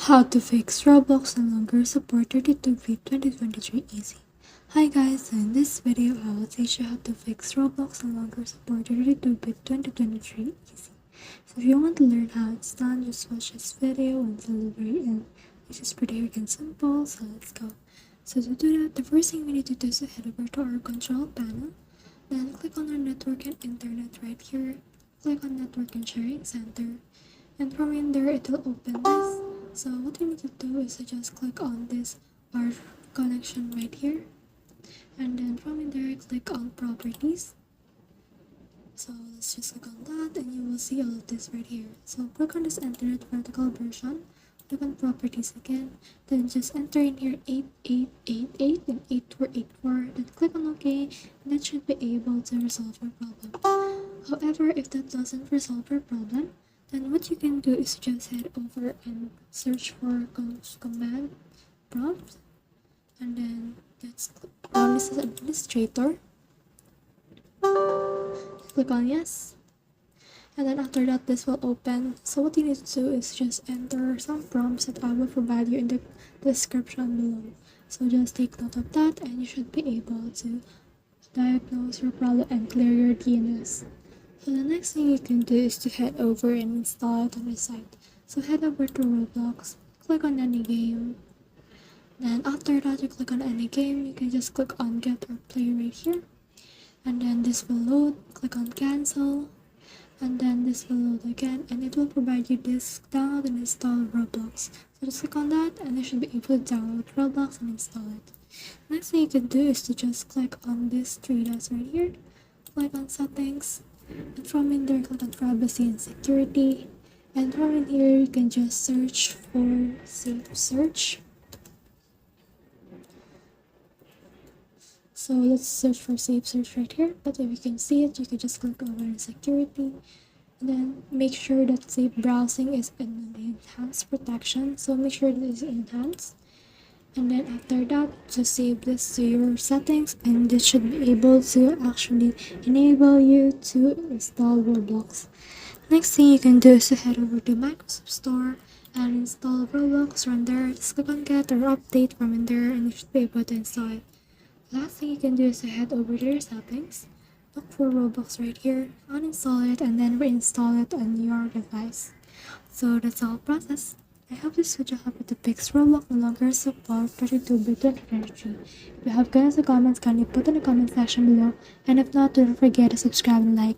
How to fix Roblox no longer support 32-bit 2023 easy. Hi guys, so in this video I will teach you how to fix Roblox no longer support 32-bit 2023 easy. So if you want to learn how it's done, just watch this video until the very end. It's just pretty quick and simple, so let's go. So to do that, the first thing we need to do is to head over to our control panel. Then click on our network and internet right here. Click on network and sharing center. And from in there, it will open this. So what we need to do is to just click on this our connection right here. And then from in there, click on properties. So let's just click on that and you will see all of this right here. So click on this internet vertical version. Click on properties again. Then just enter in here 8888 and 8484. Then click on OK. And that should be able to resolve your problem. However, if that doesn't resolve your problem, then what you can do is just head over and search for command prompt, and then let's this is administrator. Click on yes, and then after that this will open. So what you need to do is just enter some prompts that I will provide you in the description below. So just take note of that and you should be able to diagnose your problem and clear your DNS. So the next thing you can do is to head over and install it on the site. So head over to Roblox, click on any game. Then after that you click on any game, you can just click on get or play right here. And then this will load, click on cancel. And then this will load again and it will provide you this download and install Roblox. So just click on that and you should be able to download Roblox and install it. Next thing you can do is to just click on this three dots right here. Click on settings. And from in there, click on privacy and security. And from in here, you can just search for safe search. So let's search for safe search right here. But if you can see it, you can just click over in security. And then make sure that safe browsing is in enhanced protection. So make sure that it is enhanced. And then after that, just save this to your settings and this should be able to actually enable you to install Roblox. Next thing you can do is to head over to Microsoft Store and install Roblox from there. Just click on get or update from in there and you should be able to install it. Last thing you can do is to head over to your settings, look for Roblox right here, uninstall it and then reinstall it on your device. So that's all process. I hope this video helped you to fix Roblox no longer support 32-bit 2023. If you have questions or comments, kindly put in the comment section below. And if not, don't forget to subscribe and like.